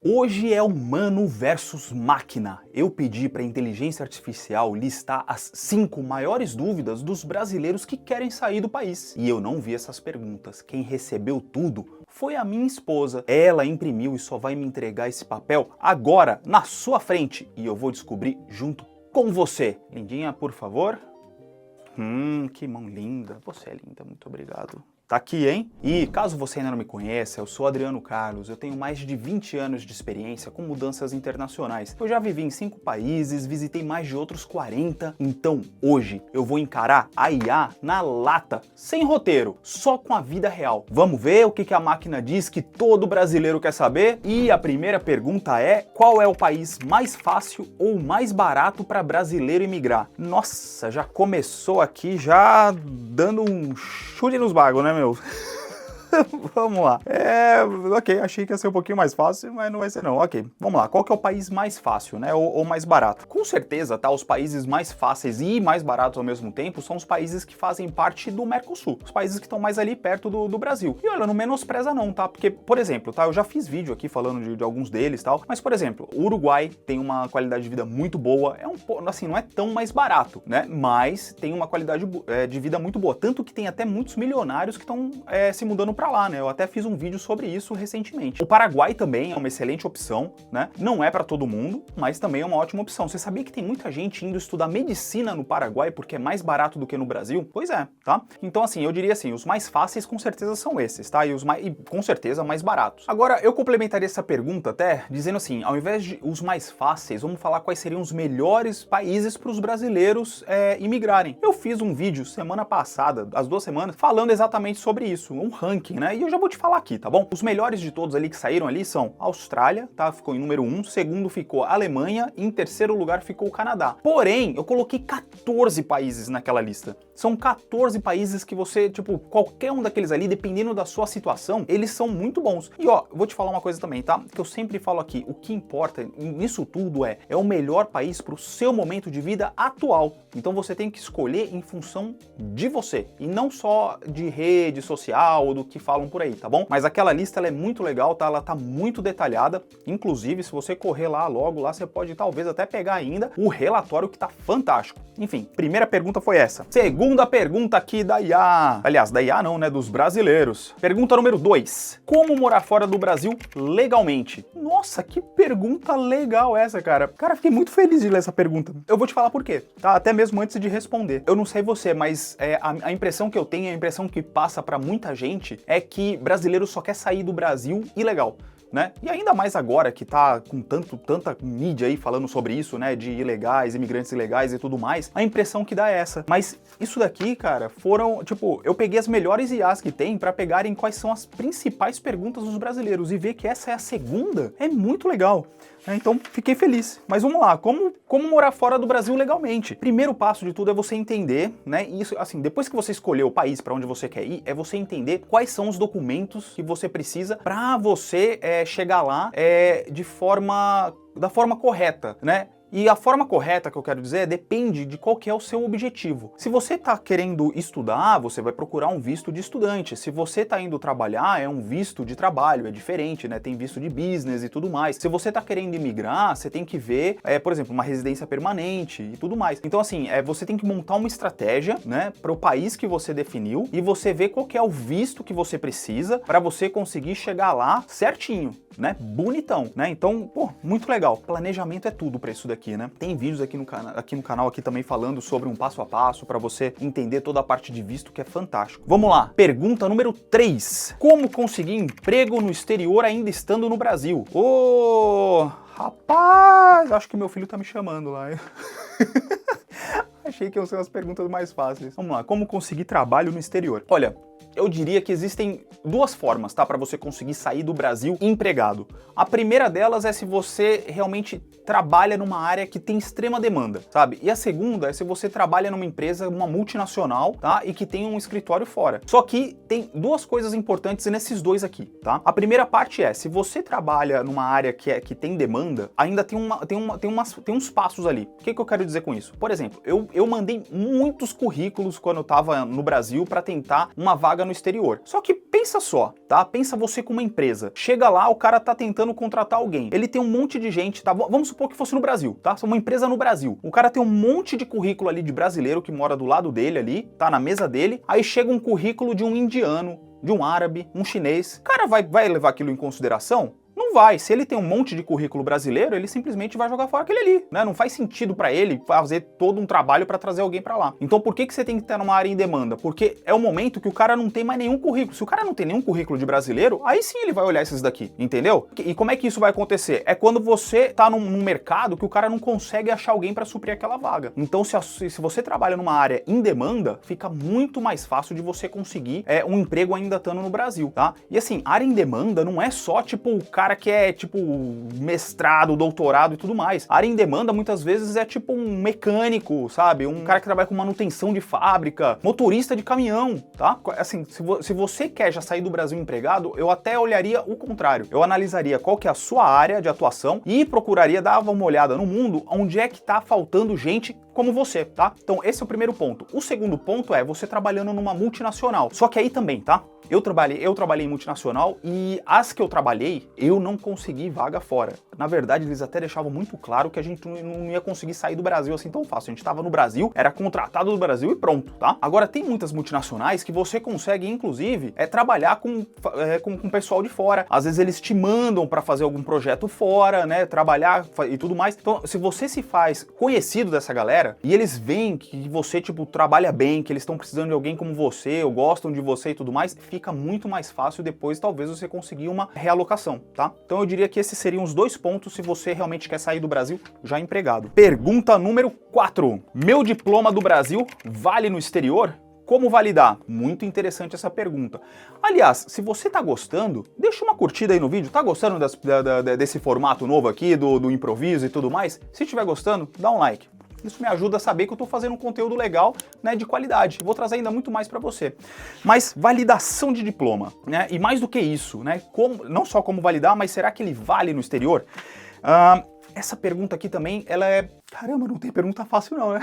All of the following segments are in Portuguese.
Hoje é humano versus máquina. Eu pedi para a inteligência artificial listar as 5 maiores dúvidas dos brasileiros que querem sair do país. E eu não vi essas perguntas. Quem recebeu tudo foi a minha esposa. Ela imprimiu e só vai me entregar esse papel agora, na sua frente. E eu vou descobrir junto com você. Lindinha, por favor. Que mão linda. Você é linda, muito obrigado. Tá aqui, hein? E caso você ainda não me conheça, eu sou Adriano Carlos, eu tenho mais de 20 anos de experiência com mudanças internacionais. Eu já vivi em 5 países, visitei mais de outros 40, então hoje eu vou encarar a IA na lata, sem roteiro, só com a vida real. Vamos ver o que a máquina diz que todo brasileiro quer saber? E a primeira pergunta é: qual é o país mais fácil ou mais barato para brasileiro imigrar? Nossa, já começou aqui já dando um chute nos bagos, né, meu? Vamos lá. Ok, achei que ia ser um pouquinho mais fácil, mas não vai ser não. Ok, vamos lá. Qual que é o país mais fácil, né, ou mais barato? Com certeza, tá, os países mais fáceis e mais baratos ao mesmo tempo são os países que fazem parte do Mercosul, os países que estão mais ali perto do Brasil. E olha, não menospreza não, tá? Porque, por exemplo, tá, eu já fiz vídeo aqui falando de alguns deles, tal, mas, por exemplo, o Uruguai tem uma qualidade de vida muito boa, assim, não é tão mais barato, né, mas tem uma qualidade de vida muito boa, tanto que tem até muitos milionários que estão se mudando pra lá, né? Eu até fiz um vídeo sobre isso recentemente. O Paraguai também é uma excelente opção, né? Não é pra todo mundo, mas também é uma ótima opção. Você sabia que tem muita gente indo estudar medicina no Paraguai porque é mais barato do que no Brasil? Pois é, tá? Então, assim, eu diria assim, os mais fáceis com certeza são esses, tá? E com certeza mais baratos. Agora, eu complementaria essa pergunta até dizendo assim, ao invés de os mais fáceis, vamos falar quais seriam os melhores países para os brasileiros imigrarem. Eu fiz um vídeo semana passada, as 2 semanas, falando exatamente sobre isso, um ranking, né? E eu já vou te falar aqui, tá bom? Os melhores de todos ali que saíram ali são Austrália, tá? Ficou em número 1, segundo ficou a Alemanha e em terceiro lugar ficou o Canadá. Porém, eu coloquei 14 países naquela lista. São 14 países que você, tipo, qualquer um daqueles ali, dependendo da sua situação, eles são muito bons. E ó, eu vou te falar uma coisa também, tá? Que eu sempre falo aqui, o que importa nisso tudo é o melhor país pro seu momento de vida atual. Então você tem que escolher em função de você, e não só de rede social ou do que falam por aí, tá bom? Mas aquela lista ela é muito legal, tá? Ela tá muito detalhada. Inclusive, se você correr lá logo, lá você pode talvez até pegar ainda o relatório que tá fantástico. Enfim, primeira pergunta foi essa. Segunda pergunta aqui da IA. Aliás, da IA não, né? Dos brasileiros. Pergunta número 2. Como morar fora do Brasil legalmente? Nossa, que pergunta legal essa, cara. Cara, fiquei muito feliz de ler essa pergunta. Eu vou te falar por quê, tá? Até mesmo antes de responder. Eu não sei você, mas a impressão que eu tenho, a impressão que passa pra muita gente é que brasileiro só quer sair do Brasil ilegal, né? E ainda mais agora que tá com tanta mídia aí falando sobre isso, né? De ilegais, imigrantes ilegais e tudo mais, a impressão que dá é essa. Mas isso daqui, cara, foram, tipo, eu peguei as melhores IAs que tem pra pegarem quais são as principais perguntas dos brasileiros e ver que essa é a segunda é muito legal. Então, fiquei feliz. Mas vamos lá, como morar fora do Brasil legalmente? Primeiro passo de tudo é você entender, né? Isso, assim, depois que você escolher o país para onde você quer ir, é você entender quais são os documentos que você precisa para você chegar lá da forma correta, né? E a forma correta que eu quero dizer depende de qual que é o seu objetivo. Se você está querendo estudar, você vai procurar um visto de estudante. Se você está indo trabalhar, é um visto de trabalho, é diferente, né? Tem visto de business e tudo mais. Se você está querendo imigrar, você tem que ver, por exemplo, uma residência permanente e tudo mais. Então, assim, você tem que montar uma estratégia, né, para o país que você definiu e você ver qual que é o visto que você precisa para você conseguir chegar lá certinho, né? Bonitão, né? Então, pô, muito legal. Planejamento é tudo para isso daqui. Né? Tem vídeos aqui no canal também falando sobre um passo a passo para você entender toda a parte de visto, que é fantástico. Vamos lá, pergunta número 3. Como conseguir emprego no exterior ainda estando no Brasil? Rapaz, acho que meu filho tá me chamando lá. Achei que iam ser umas perguntas mais fáceis. Vamos lá, como conseguir trabalho no exterior? Olha, eu diria que existem 2 formas, tá, para você conseguir sair do Brasil empregado. A primeira delas é se você realmente trabalha numa área que tem extrema demanda, sabe? E a segunda é se você trabalha numa empresa, uma multinacional, tá, e que tem um escritório fora. Só que tem 2 coisas importantes nesses 2 aqui, tá? A primeira parte é, se você trabalha numa área que tem demanda, ainda tem uns passos ali. O que eu quero dizer com isso? Por exemplo, eu mandei muitos currículos quando eu tava no Brasil para tentar uma vaga vaga no exterior. Só que pensa só, tá? Pensa você como uma empresa. Chega lá, o cara tá tentando contratar alguém. Ele tem um monte de gente, tá? Vamos supor que fosse no Brasil, tá? Uma empresa no Brasil. O cara tem um monte de currículo ali de brasileiro que mora do lado dele ali, tá na mesa dele. Aí chega um currículo de um indiano, de um árabe, um chinês. O cara vai levar aquilo em consideração? Não vai. Se ele tem um monte de currículo brasileiro, ele simplesmente vai jogar fora aquele ali, né? Não faz sentido para ele fazer todo um trabalho para trazer alguém para lá. Então por que você tem que estar numa área em demanda? Porque é o momento que o cara não tem mais nenhum currículo. Se o cara não tem nenhum currículo de brasileiro, aí sim ele vai olhar esses daqui, entendeu? E como é que isso vai acontecer? É quando você tá num mercado que o cara não consegue achar alguém para suprir aquela vaga. Então se você trabalha numa área em demanda, fica muito mais fácil de você conseguir um emprego ainda estando no Brasil, tá? E assim, área em demanda não é só tipo o cara que é tipo mestrado, doutorado e tudo mais. A área em demanda muitas vezes é tipo um mecânico, sabe? Um cara que trabalha com manutenção de fábrica, motorista de caminhão, tá? Assim, se você quer já sair do Brasil empregado, eu até olharia o contrário. Eu analisaria qual que é a sua área de atuação e procuraria dar uma olhada no mundo onde é que tá faltando gente como você, tá? Então esse é o primeiro ponto. O segundo ponto é você trabalhando numa multinacional. Só que aí também, tá? Eu trabalhei em multinacional e as que eu trabalhei, eu não consegui vaga fora. Na verdade, eles até deixavam muito claro que a gente não ia conseguir sair do Brasil assim tão fácil. A gente estava no Brasil, era contratado do Brasil e pronto, tá? Agora, tem muitas multinacionais que você consegue, inclusive, trabalhar com pessoal de fora. Às vezes eles te mandam para fazer algum projeto fora, né? Trabalhar e tudo mais. Então, se você se faz conhecido dessa galera e eles veem que você, tipo, trabalha bem, que eles estão precisando de alguém como você, ou gostam de você e tudo mais, fica muito mais fácil depois, talvez, você conseguir uma realocação, tá? Então eu diria que esses seriam os dois pontos se você realmente quer sair do Brasil já empregado. Pergunta número 4. Meu diploma do Brasil vale no exterior? Como validar? Muito interessante essa pergunta. Aliás, se você tá gostando, deixa uma curtida aí no vídeo. Tá gostando desse formato novo aqui, do improviso e tudo mais? Se estiver gostando, dá um like. Isso me ajuda a saber que eu estou fazendo um conteúdo legal, né, de qualidade. Eu vou trazer ainda muito mais para você. Mas validação de diploma, né? E mais do que isso, né? Não só como validar, mas será que ele vale no exterior? Essa pergunta aqui também, ela é... Caramba, não tem pergunta fácil não, né?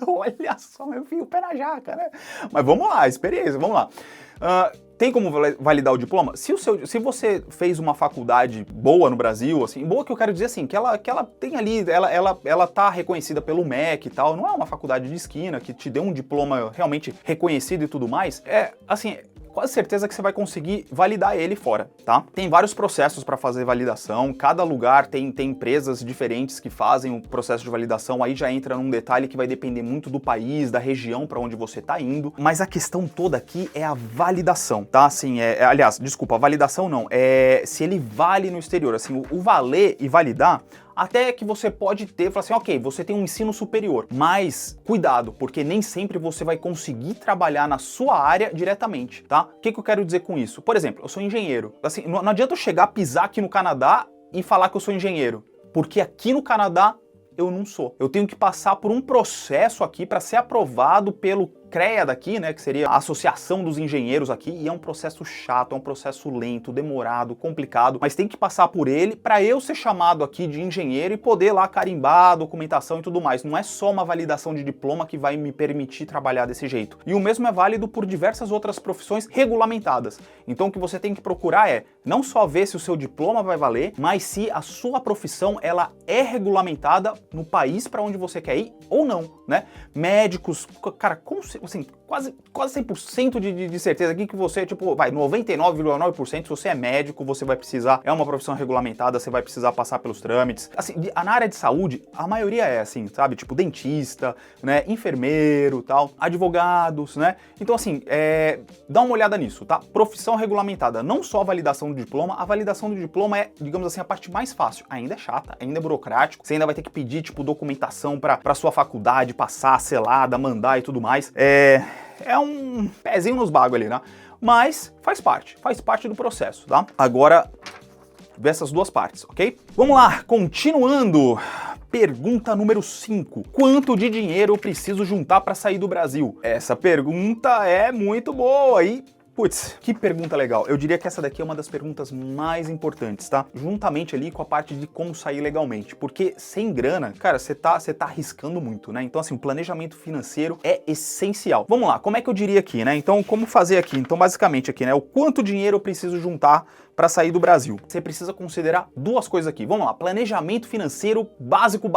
Olha só, eu fui o pé na jaca, né? Mas vamos lá, experiência, vamos lá. Tem como validar o diploma? Se você fez uma faculdade boa no Brasil, assim, boa que eu quero dizer assim, que ela tem ali, ela tá reconhecida pelo MEC e tal, não é uma faculdade de esquina que te dê um diploma realmente reconhecido e tudo mais, assim, quase certeza que você vai conseguir validar ele fora, tá? Tem vários processos para fazer validação, cada lugar tem empresas diferentes que fazem o processo de validação, aí já entra num detalhe que vai depender muito do país, da região para onde você tá indo, mas a questão toda aqui é a validação, tá? Assim, aliás, desculpa, a validação não, se ele vale no exterior, assim, o valer e validar, até que você pode falar assim, ok, você tem um ensino superior, mas cuidado, porque nem sempre você vai conseguir trabalhar na sua área diretamente, tá? O que eu quero dizer com isso? Por exemplo, eu sou engenheiro, assim, não adianta eu chegar, pisar aqui no Canadá e falar que eu sou engenheiro, porque aqui no Canadá eu não sou. Eu tenho que passar por um processo aqui para ser aprovado pelo CREA daqui, né, que seria a Associação dos Engenheiros aqui, e é um processo chato, é um processo lento, demorado, complicado, mas tem que passar por ele para eu ser chamado aqui de engenheiro e poder lá carimbar a documentação e tudo mais. Não é só uma validação de diploma que vai me permitir trabalhar desse jeito. E o mesmo é válido por diversas outras profissões regulamentadas. Então o que você tem que procurar é não só ver se o seu diploma vai valer, mas se a sua profissão ela é regulamentada no país para onde você quer ir ou não, né? Médicos, cara, assim, quase 100% de certeza aqui que você, tipo, 99,9%, se você é médico, você vai precisar, é uma profissão regulamentada, você vai precisar passar pelos trâmites. Assim, na área de saúde, a maioria é assim, sabe? Tipo, dentista, né? Enfermeiro, tal, advogados, né? Então, assim, dá uma olhada nisso, tá? Profissão regulamentada, não só a validação do diploma, a validação do diploma é, digamos assim, a parte mais fácil. Ainda é chata, ainda é burocrático, você ainda vai ter que pedir, tipo, documentação pra sua faculdade passar, selada, mandar e tudo mais. É um pezinho nos bagos ali, né? Mas faz parte do processo, tá? Agora, dessas duas partes, ok? Vamos lá, continuando. Pergunta número 5. Quanto de dinheiro eu preciso juntar para sair do Brasil? Essa pergunta é muito boa e Putz, que pergunta legal. Eu diria que essa daqui é uma das perguntas mais importantes, tá? Juntamente ali com a parte de como sair legalmente, porque sem grana, cara, você tá arriscando muito, né? Então assim, o planejamento financeiro é essencial. Vamos lá, como é que eu diria aqui, né? Então, como fazer aqui? Então, basicamente aqui, né? O quanto dinheiro eu preciso juntar para sair do Brasil. Você precisa considerar duas coisas aqui. Vamos lá, planejamento financeiro básico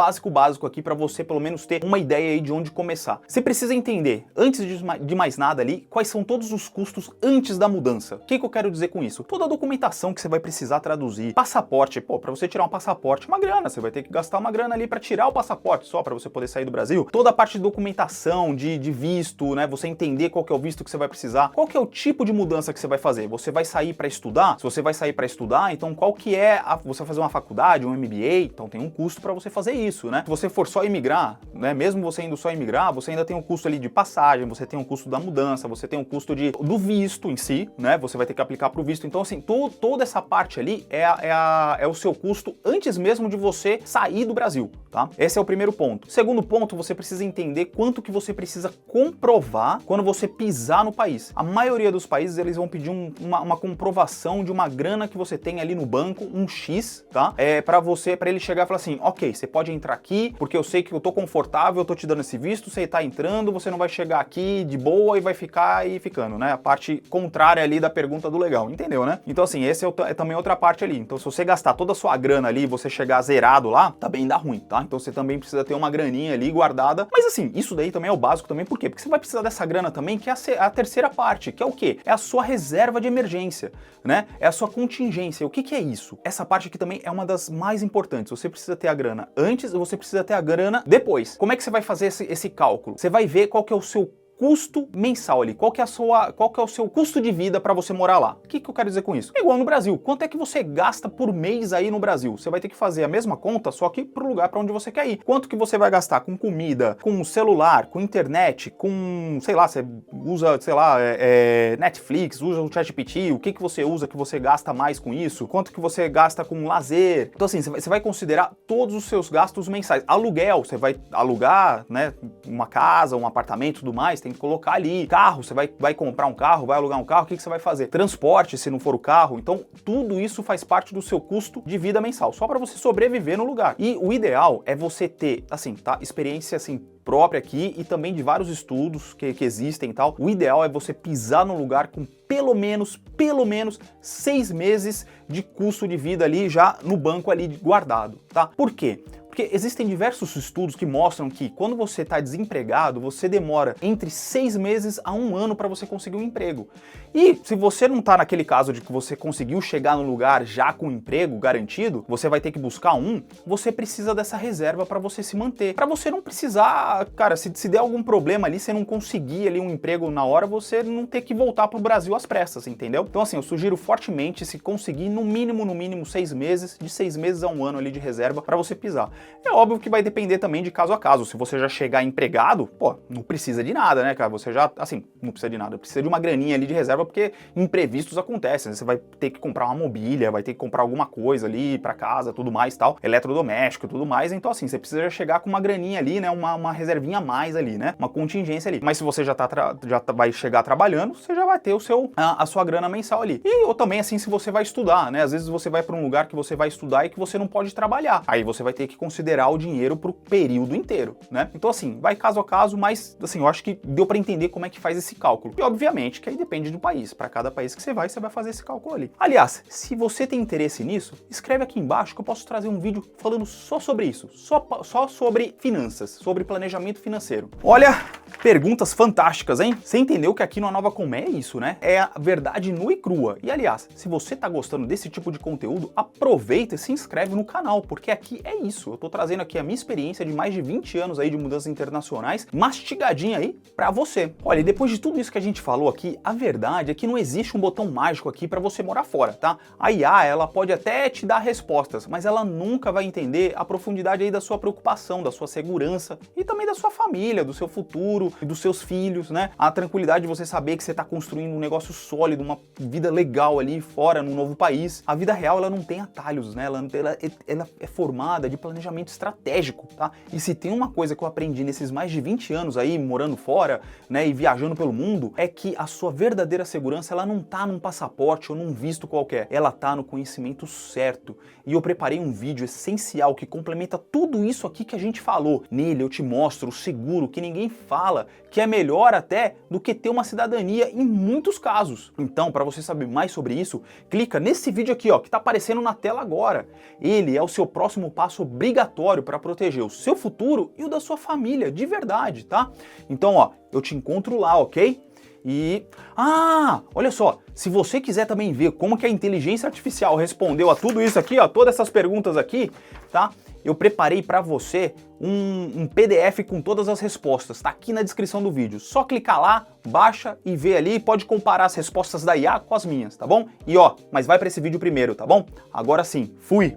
aqui para você pelo menos ter uma ideia aí de onde começar. Você precisa entender, antes de mais nada ali, quais são todos os custos antes da mudança. O que eu quero dizer com isso? Toda a documentação que você vai precisar traduzir, passaporte, pô, para você tirar um passaporte, uma grana, você vai ter que gastar uma grana ali para tirar o passaporte só para você poder sair do Brasil. Toda a parte de documentação, de visto, né, você entender qual que é o visto que você vai precisar, qual que é o tipo de mudança que você vai fazer. Você vai sair para estudar? Se você vai sair para estudar, então qual que é você vai fazer uma faculdade, um MBA, então tem um custo para você fazer isso, né? Se você for só imigrar, né, mesmo você indo só imigrar, você ainda tem um custo ali de passagem, você tem um custo da mudança, você tem um custo do visto em si, né? Você vai ter que aplicar para o visto. Então assim, toda essa parte ali é o seu custo antes mesmo de você sair do Brasil, tá? Esse é o primeiro ponto. Segundo ponto, você precisa entender quanto que você precisa comprovar quando você pisar no país. A maioria dos países, eles vão pedir uma comprovação de uma grana que você tem ali no banco, um X, tá? Para ele chegar e falar assim, ok, você pode entrar aqui, porque eu sei que eu tô confortável, eu tô te dando esse visto, você tá entrando, você não vai chegar aqui de boa e vai ficar aí ficando, né? A parte contrária ali da pergunta do legal, entendeu, né? Então assim, esse é também outra parte ali. Então se você gastar toda a sua grana ali e você chegar zerado lá, também dá ruim, tá? Então você também precisa ter uma graninha ali guardada. Mas assim, isso daí também é o básico também, por quê? Porque você vai precisar dessa grana também, que é a terceira parte, que é o quê? É a sua reserva de emergência, né? É a sua contingência. O que é isso? Essa parte aqui também é uma das mais importantes. Você precisa ter a grana antes e você precisa ter a grana depois. Como é que você vai fazer esse cálculo? Você vai ver qual que é o seu custo mensal ali, qual que é o seu custo de vida para você morar lá. O que eu quero dizer com isso? É igual no Brasil, quanto é que você gasta por mês aí no Brasil? Você vai ter que fazer a mesma conta, só que pro lugar para onde você quer ir. Quanto que você vai gastar com comida, com celular, com internet, com, sei lá, você usa, sei lá, Netflix, usa o ChatGPT, o que você usa que você gasta mais com isso? Quanto que você gasta com lazer? Então assim, você vai considerar todos os seus gastos mensais. Aluguel, você vai alugar, né, uma casa, um apartamento, tudo mais, tem que colocar ali. Carro, você vai comprar um carro, vai alugar um carro, o que você vai fazer? Transporte, se não for o carro. Então, tudo isso faz parte do seu custo de vida mensal, só para você sobreviver no lugar. E o ideal é você ter, assim, tá, experiência, assim, própria aqui e também de vários estudos que existem e tal. O ideal é você pisar no lugar com pelo menos 6 meses de custo de vida ali já no banco ali guardado, tá? Por quê? Porque existem diversos estudos que mostram que quando você está desempregado, você demora entre 6 meses a 1 ano para você conseguir um emprego. E se você não está naquele caso de que você conseguiu chegar no lugar já com um emprego garantido, você vai ter que buscar você precisa dessa reserva para você se manter. Para você não precisar, cara, se der algum problema ali, você não conseguir ali um emprego na hora, você não ter que voltar pro Brasil às pressas, entendeu? Então assim, eu sugiro fortemente se conseguir no mínimo 6 meses, de 6 meses a 1 ano ali de reserva para você pisar. É óbvio que vai depender também de caso a caso. Se você já chegar empregado, pô, não precisa de nada, né, cara? Você já, assim, não precisa de nada. Precisa de uma graninha ali de reserva porque imprevistos acontecem. Você vai ter que comprar uma mobília, vai ter que comprar alguma coisa ali pra casa, tudo mais tal, eletrodoméstico e tudo mais. Então, assim, você precisa já chegar com uma graninha ali, né, uma reservinha a mais ali, né, uma contingência ali. Mas se você vai chegar trabalhando, você já vai ter a sua grana mensal ali. E ou também, assim, se você vai estudar, né? Às vezes você vai pra um lugar que você vai estudar e que você não pode trabalhar. Aí você vai ter que considerar o dinheiro pro período inteiro, né? Então assim, vai caso a caso, mas assim, eu acho que deu para entender como é que faz esse cálculo. E obviamente que aí depende do país. Para cada país que você vai fazer esse cálculo ali. Aliás, se você tem interesse nisso, escreve aqui embaixo que eu posso trazer um vídeo falando só sobre isso, só sobre finanças, sobre planejamento financeiro. Olha, perguntas fantásticas, hein? Você entendeu que aqui no Nova Comé é isso, né? É a verdade nua e crua. E aliás, se você tá gostando desse tipo de conteúdo, aproveita e se inscreve no canal, porque aqui é isso. Eu tô trazendo aqui a minha experiência de mais de 20 anos aí de mudanças internacionais, mastigadinha aí pra você. Olha, e depois de tudo isso que a gente falou aqui, a verdade é que não existe um botão mágico aqui pra você morar fora, tá? A IA, ela pode até te dar respostas, mas ela nunca vai entender a profundidade aí da sua preocupação, da sua segurança e também da sua família, do seu futuro, futuro dos seus filhos, né? A tranquilidade de você saber que você está construindo um negócio sólido, uma vida legal ali fora, num novo país. A vida real, ela não tem atalhos, né? Ela é formada de planejamento estratégico, tá? E se tem uma coisa que eu aprendi nesses mais de 20 anos aí, morando fora, né, e viajando pelo mundo, é que a sua verdadeira segurança, ela não tá num passaporte ou num visto qualquer, ela tá no conhecimento certo. E eu preparei um vídeo essencial que complementa tudo isso aqui que a gente falou. Nele eu te mostro o seguro que ninguém fala, que é melhor até do que ter uma cidadania em muitos casos. Então, para você saber mais sobre isso, clica nesse vídeo aqui, ó, que tá aparecendo na tela agora. Ele é o seu próximo passo obrigatório para proteger o seu futuro e o da sua família, de verdade, tá? Então, ó, eu te encontro lá, ok? E... olha só, se você quiser também ver como que a inteligência artificial respondeu a tudo isso aqui, ó, todas essas perguntas aqui, tá? Eu preparei para você um PDF com todas as respostas, tá aqui na descrição do vídeo. Só clicar lá, baixa e vê ali, pode comparar as respostas da IA com as minhas, tá bom? E ó, mas vai para esse vídeo primeiro, tá bom? Agora sim, fui!